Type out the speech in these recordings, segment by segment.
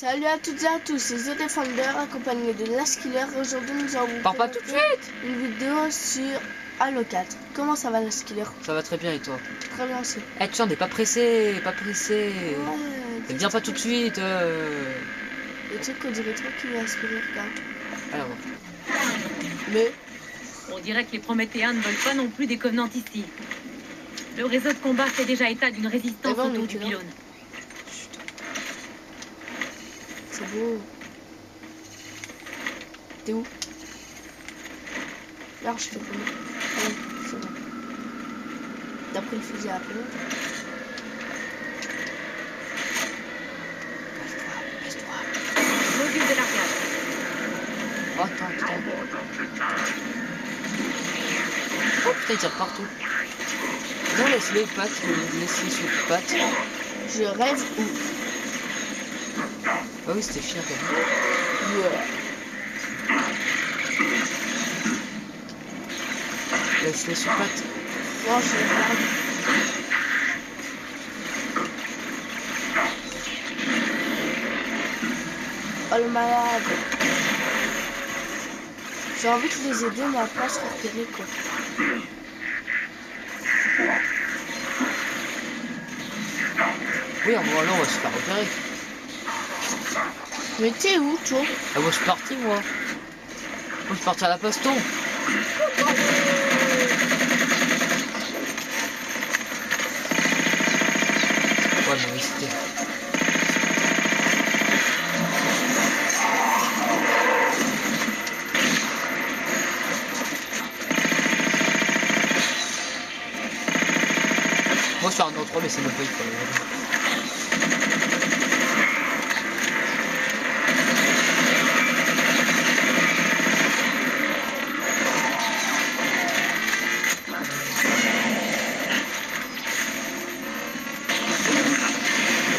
Salut à toutes et à tous, c'est The Defender accompagné de Lastkiller. Aujourd'hui nous allons vous Pars pas tout de suite. une vidéo sur Halo 4. Comment ça va Lastkiller? Ça va très bien et toi? Très bien aussi. Eh tiens, on n'est pas pressé, pas pressé. Ouais. Viens pas tout de suite. Le truc qu'on dirait trop qu'il va aspirer, regarde. Alors. Mais on dirait que les Prométhéens ne veulent pas non plus des Covenants ici. Le réseau de combat fait déjà état d'une résistance bon, autour du pylône. C'est beau. T'es où? Là, je te connais. Ah oui, c'est bon. T'as pris le fusil à plomb. Casse-toi. Module de largage. Attends. Oh putain, il tire partout. Non, laisse-les pattes, laisse-les sur les pattes. Je rêve où? Ah oui, c'était chiant quand même. Yeah. Laisse-les sur pattes. Non, je regarde. Oh le malade. J'ai envie de les aider mais après se repérer quoi. Oui, en gros, là, on va se faire repérer. Mais t'es où toi? Ah, moi, je suis parti, moi. Moi, je suis parti à la baston. Ouais, mais c'était... Moi, je suis un autre, mais c'est même pas il faut.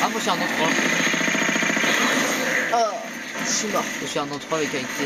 Ah, moi, je suis un autre. Oh, je suis mort. Je suis un autre avec qualité.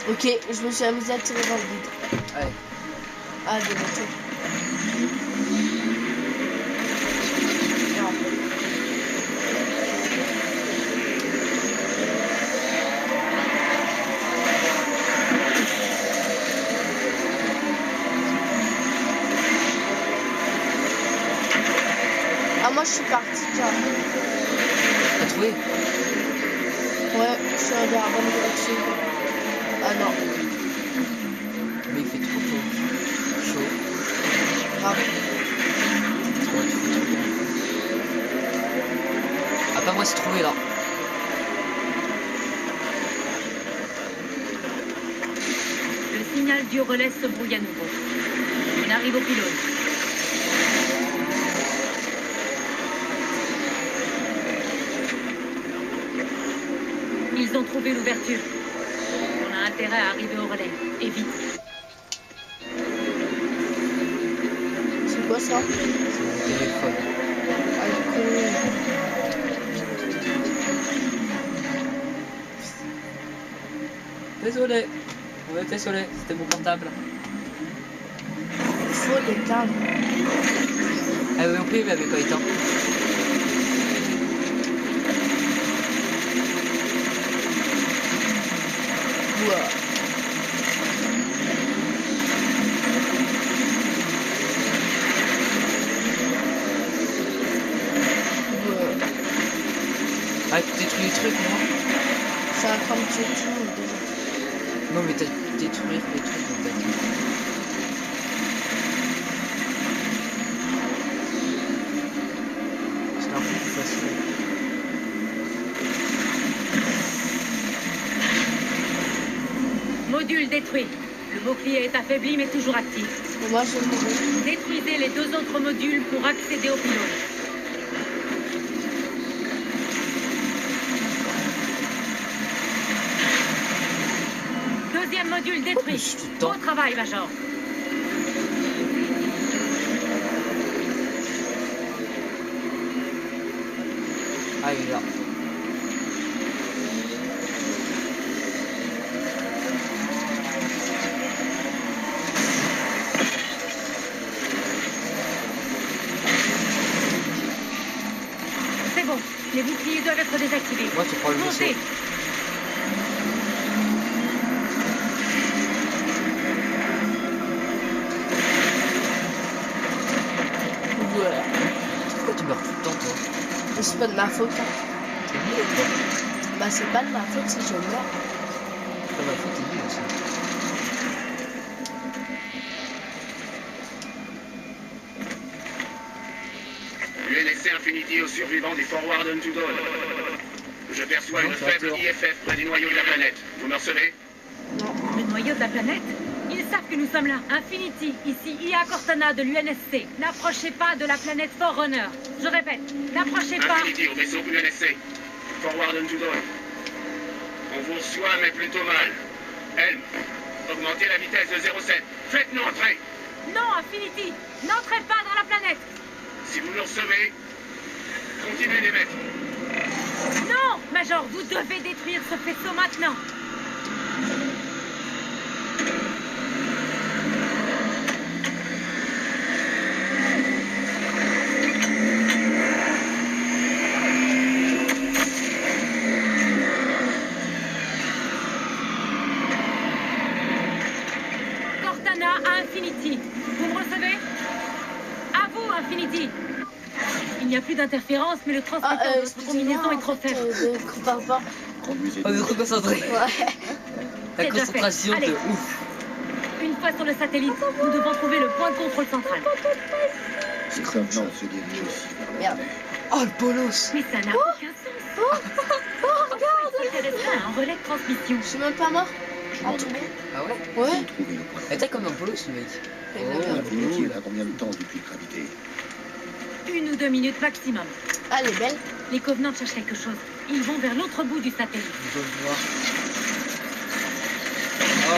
Ok, je me suis amusé à tirer dans le vide. Allez. Ah, de retour. Ah, moi je suis parti déjà. T'as trouvé? Ouais, je suis allé dans la bonne direction. Ah non. Mais il fait trop chaud. Grave. Ouais, tu fais trop chaud. Ah bah moi c'est trouvé là. Le signal du relais se brouille à nouveau. On arrive au pylône. Ils ont trouvé l'ouverture. On a intérêt à arriver au relais. Et vite. C'est quoi ça? C'est mon téléphone. Ah, le con. Désolé. Ouais, désolé, c'était mon portable. Il faut l'éteindre. Ah oui, au pire, il m'avait pas éteint. Wow. Ah, tu détruis les trucs, moi. Je suis en train de tuer tout le monde déjà. Non, mais t'as détruire les trucs en fait. C'est un peu plus facile. Module détruit. Le bouclier est affaibli mais toujours actif. Et moi je vais mourir. Détruisez les deux autres modules pour accéder au pylône. Deuxième module détruit. Bon travail, Major. Ah, il est là. doivent être désactivés. Moi, tu prends le vaisseau. Montez. Voilà. Pourquoi tu meurs tout le temps, toi? Mais c'est pas de ma faute. Hein. T'es nul, toi. Bah c'est pas de ma faute si je meurs. C'est pas ma faute, t'es nul aussi. UNSC Infinity aux survivants du Forward to Dawn. Je perçois Non, une tu as faible tort. IFF près du noyau de la planète. Vous me recevez? Le noyau de la planète? Ils savent que nous sommes là. Infinity, ici IA Cortana de l'UNSC. N'approchez pas de la planète Forerunner. Je répète, n'approchez pas. Infinity au vaisseau UNSC. Forward to Dawn. On vous reçoit, mais plutôt mal. Helm, augmentez la vitesse de 0,7. Faites-nous entrer. Non, Infinity, n'entrez pas dans la planète. Si vous nous recevez, continuez d'émettre. Non, Major, vous devez détruire ce vaisseau maintenant. Cortana à Infinity. Vous me recevez? À vous, Infinity. Il n'y a plus d'interférence, mais le transmetteur de votre combinaison est trop faible. Ne compare pas. Conduisez. On est trop concentré. Ouais. La C'est déjà fait. concentration de Allez. ouf. Une fois sur le satellite, nous devons trouver le point de contrôle central. Ces convenants se dirigent aussi vers le Merde. palais. Oh, le bolos. Mais ça n'a aucun sens. Il s'intéresserait à un relais de transmission. Je suis même pas mort. Je Ah, m'en tout occupe. Ah ouais? Ouais. Vous trouvez le point de Elle était comme un bolos, le mec. Et Oh, bien. Infinity cool. est à combien de temps depuis gravité? 1 ou 2 minutes maximum. Ah, elle est belle. Les Covenants cherchent quelque chose. Ils vont vers l'autre bout du satellite. Je dois le voir. Oh.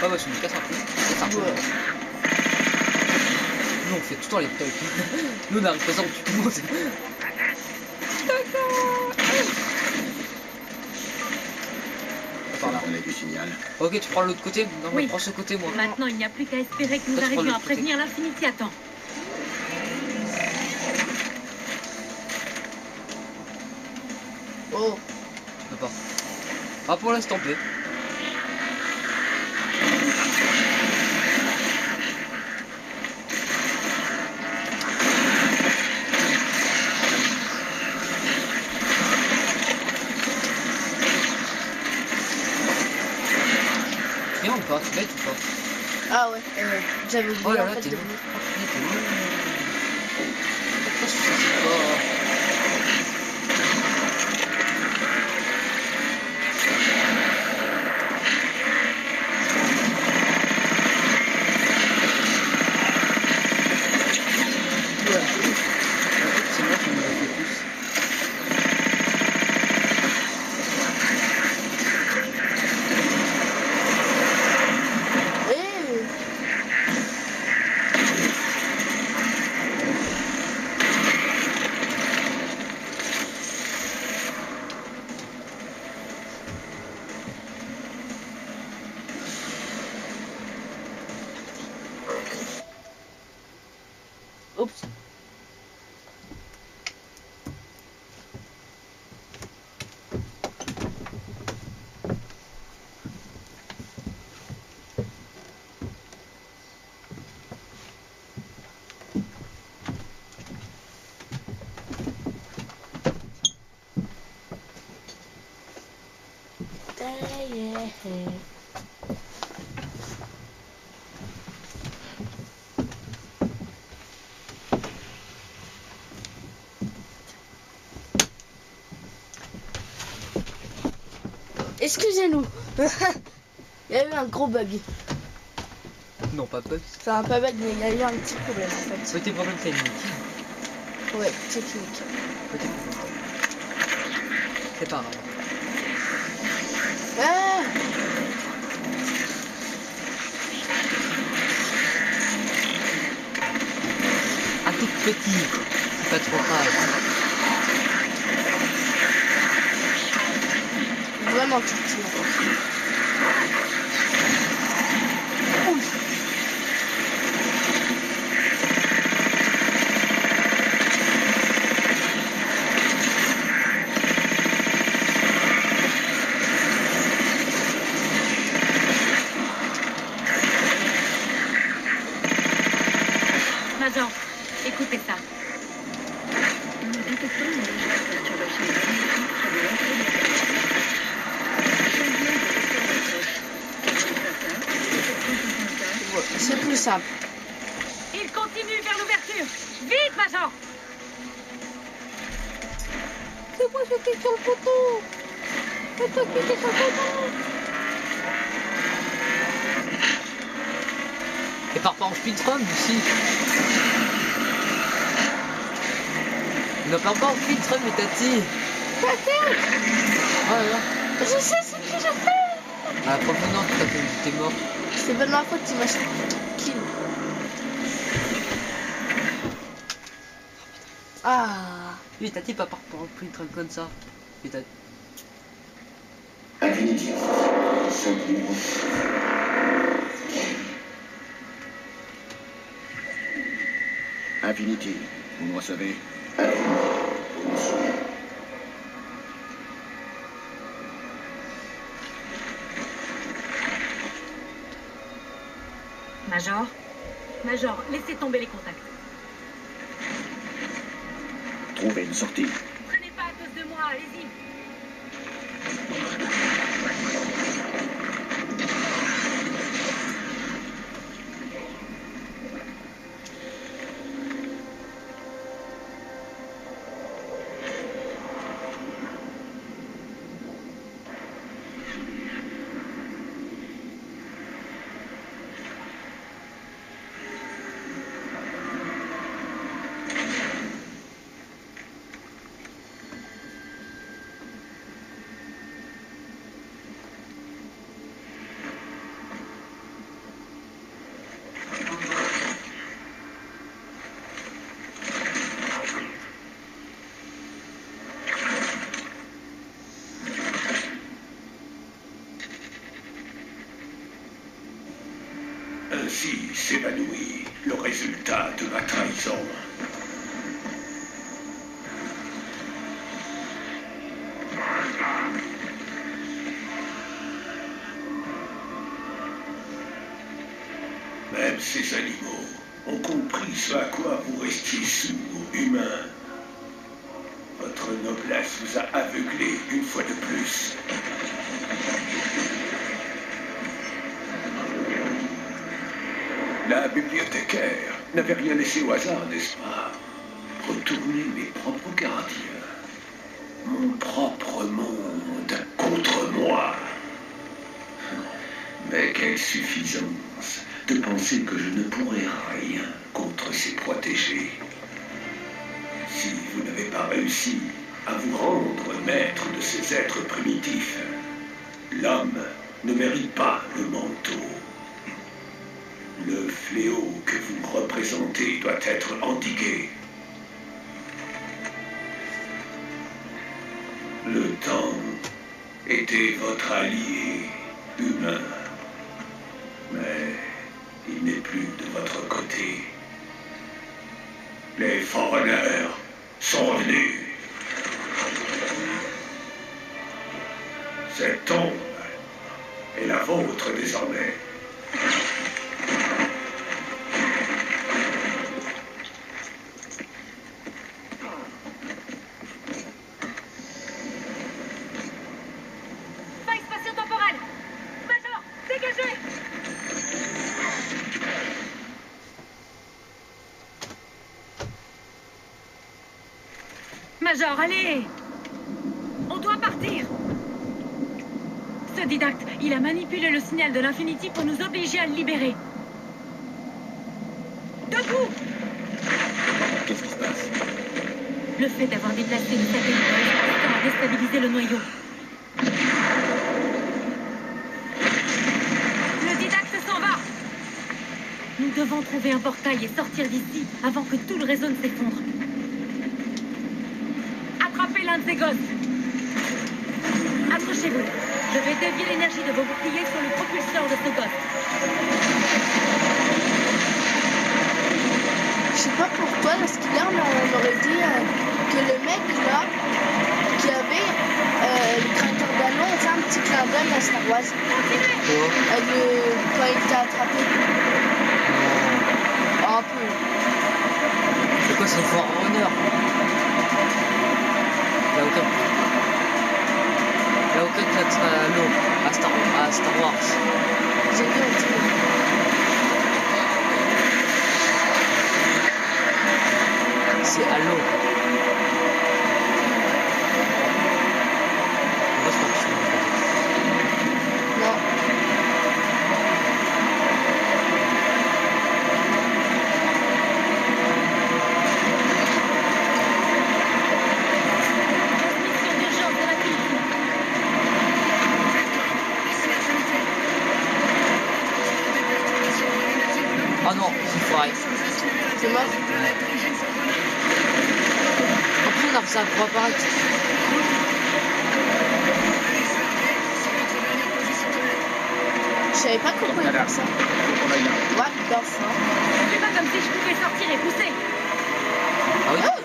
Ah bah tu me casses un peu. C'est un peu. Ouais. Nous on fait tout le temps les tocs. Nous on arrive présent tout le monde. C'est le relais du signal. Ok, tu prends l'autre côté? Non, Oui. moi je prends ce côté moi. Maintenant, il n'y a plus qu'à espérer que nous Toi, tu prends arrivions à l'autre côté. prévenir l'Infinity à temps. Oh. Je peux pas. Ah pour l'instant peu. Bien ou pas? Tu bête ou pas? Ah ouais. J'avais oublié Oh là en là, fait t'es de lourd. venir. T'es lourd. Pourquoi je sais pas? Ouais. C'est moi qui me le fais plus. Eh. Oups. Yeah. Excusez-nous. Il y a eu un gros bug. Non, pas bug. C'est un pas bug, mais il y a eu un petit problème en fait. Petit problème technique. Ouais, technique. Petit problème. C'est pas grave. Ah. Un tout petit. C'est pas trop grave. Vraiment tout petit. en fait. simple. Il continue vers l'ouverture. Vite, Major. C'est moi qui clique sur le bouton. C'est toi qui clique sur le bouton. Et part pas en speedrun aussi. Il n'a pas en speedrun, mais Tati. T'inquiète. Voilà. Je sais ce que je fais. Ah, provenant, t'es mort. C'est pas de ma faute, tu m'as kill. Ah. Oui, Tati pas part pour un speedrun comme ça. Et Tati. Infinity. Secours. Infinity, vous me recevez? Major. Major, laissez tomber les contacts. Trouvez une sortie. Prenez pas à cause de moi, allez-y. Ainsi s'évanouit le résultat de ma trahison. Même ces animaux ont compris ce à quoi vous restiez sourds, humains. Votre noblesse vous a aveuglés une fois de plus. La bibliothécaire n'avait rien laissé au hasard, n'est-ce pas? Retourner mes propres gardiens. Mon propre monde contre moi. Mais quelle suffisance de penser que je ne pourrai rien contre ces protégés. Si vous n'avez pas réussi à vous rendre maître de ces êtres primitifs, l'homme ne mérite pas le manteau. Le fléau que vous représentez doit être endigué. Le temps était votre allié humain, mais il n'est plus de votre côté. Les Forerunners sont revenus. Cette tombe est la vôtre désormais. Major, allez! On doit partir! Ce didacte, il a manipulé le signal de l'Infinity pour nous obliger à le libérer. Debout! Qu'est-ce qui se passe? Le fait d'avoir déplacé le satellite a déstabilisé le noyau. Le didacte s'en va! Nous devons trouver un portail et sortir d'ici avant que tout le réseau ne s'effondre. Attrapez l'un de ces gosses. Accrochez-vous. Je vais dévier l'énergie de vos boucliers sur le propulseur de ce gosse. Je sais pas pourquoi, dans ce qu'il a, on aurait dit que le mec là, qui avait le créateur d'anneau, on fait un petit clin d'œil à Star Wars. Quand il t'a attrapé. Un peu. C'est quoi, c'est Forerunner? Il a aucun créateur à l'eau à Star Wars. J'ai dit on dit. c'est à l'eau. On va se faire tuer, en fait. Non. Transmission d'urgence de la Trinity. Oh non, c'est foiré. C'est mort. En plus, on a fait ça pour apparaître. Je savais pas qu'on pouvait faire ça. What the fuck? C'est pas comme si je pouvais sortir et pousser. Ah oui.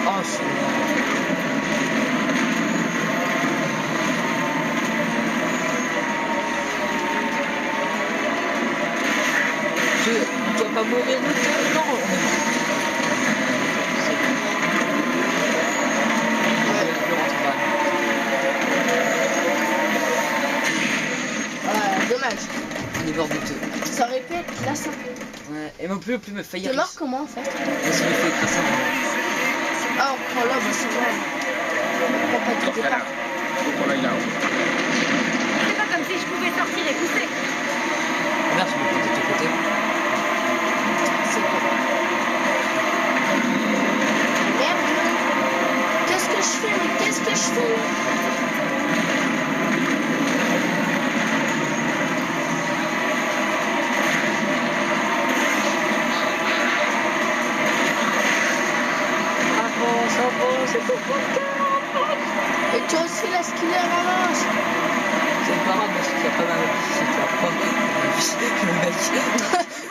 Oh, c'est... Tu vas pas mourir de temps, non. C'est bon. Dommage. Never douteux. Ça aurait pu être là ça. Ouais, et non plus me faillir. T'es mort comment en fait? Mais ça me fait écraser un moment. Ah, on prend là, bah c'est vrai. On prend pas tout départ. C'est pas comme si je pouvais sortir et pousser. Merde, je me prends de ton côté. C'est bon. Merde. Qu'est-ce que je fais? Mais qu'est-ce que je fais? C'est tout pour toi. Et toi aussi la skiller avance. C'est pas grave parce qu'il y a pas mal de choses à prendre. Le mec.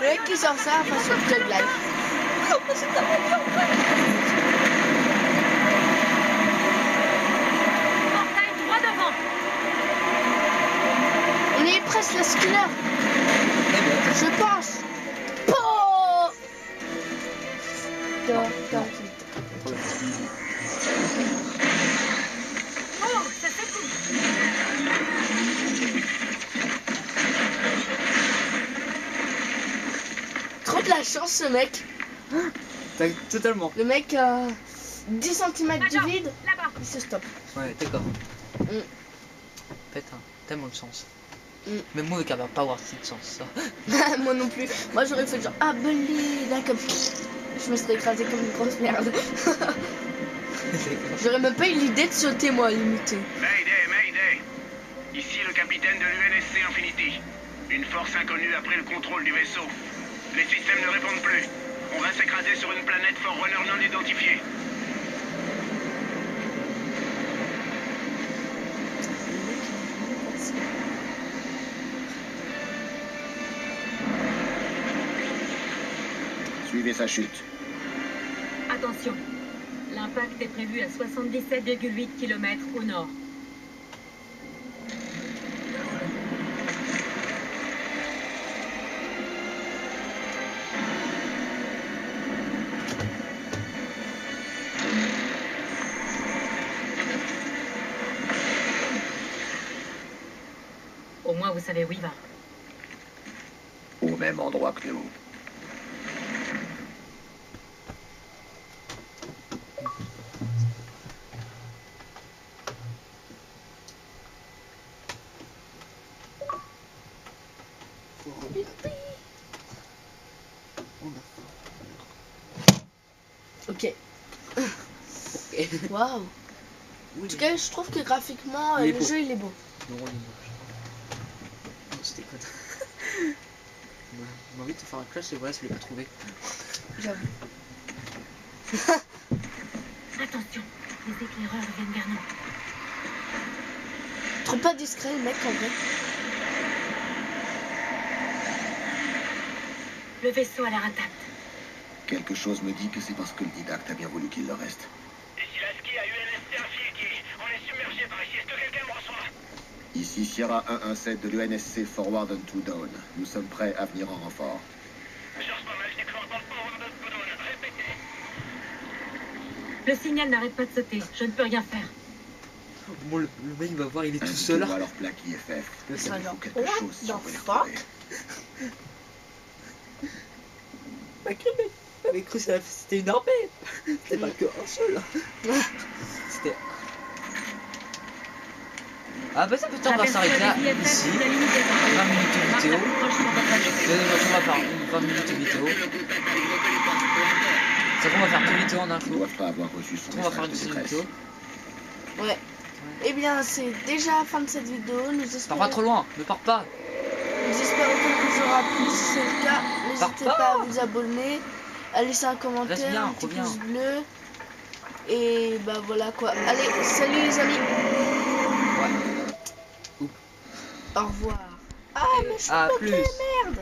Le mec qui sort ça face au Thug Life. C'est ta voiture. Portail droit devant. On est presque la skiller. Eh bien, Je pense. Oh Oh, ça secoue. Trop de la chance ce mec. totalement. Le mec 10 cm du Attends, vide, là-bas. il se stoppe. Ouais, d'accord. Mm. Putain, tellement de chance. Mm. Même moi, avec un power, c'est de chance, ça. Moi non plus. Moi j'aurais fait genre ah belé là comme je me serais écrasé comme une grosse merde. J'aurais même pas eu l'idée de sauter moi limité. Mayday, Mayday. Ici le capitaine de l'UNSC Infinity. Une force inconnue a pris le contrôle du vaisseau. Les systèmes ne répondent plus. On va s'écraser sur une planète Forerunner non identifiée. Suivez sa chute. Attention. L'impact est prévu à 77,8 km au nord. Au moins, vous savez où il va. Au même endroit que nous. Ok. Ok. Waouh. En tout cas je trouve que graphiquement Il est le beau. jeu il est beau. Non, il est moche. Non, c'était quoi? J'ai envie de te faire un crash et voilà, je l'ai pas trouvé. J'avoue. Attention, les éclaireurs viennent vers nous. Trop pas discret le mec en vrai. Le vaisseau a l'air intact. Quelque chose me dit que c'est parce que le didacte a bien voulu qu'il le reste. Ici Lasky à UNSC Infinity. On est submergé par ici. Est-ce que quelqu'un me reçoit? Ici Sierra 117 de l'UNSC Forward to Dawn. Nous sommes prêts à venir en renfort. Je reçois mal, je déclenche dans le Forward to Dawn. Répétez. Le signal n'arrête pas de sauter. Je ne peux rien faire. Bon, le mec il va voir, il est tout seul là. Invitez-moi à leur plaque IFF. Le sera Savez-vous genre, quelque what chose si the on veut les fuck? retrouver? J'avais cru que c'était une armée. C'était pas que un seul. C'était. Ah bah ça peut-être on va s'arrêter là, ici. 20 minutes de vidéo. On va faire une 20 minutes de vidéo. C'est qu'on va faire deux vidéos en Ils info. doivent pas avoir reçu son On va faire message une de deuxième détresse. vidéo. Ouais. Eh bien, c'est déjà la fin de cette vidéo. Nous Pars espérons, pas trop loin, ne pars pas. nous espérons qu'elle vous aura plu. Si c'est le cas, n'hésitez Pars pas à vous abonner, à laisser un Reste commentaire, bien, un petit reviens. pouce bleu. Et bah voilà quoi. Allez, salut les amis. Ouais. Au revoir. Ah, mais je suis À bloqué, plus. merde.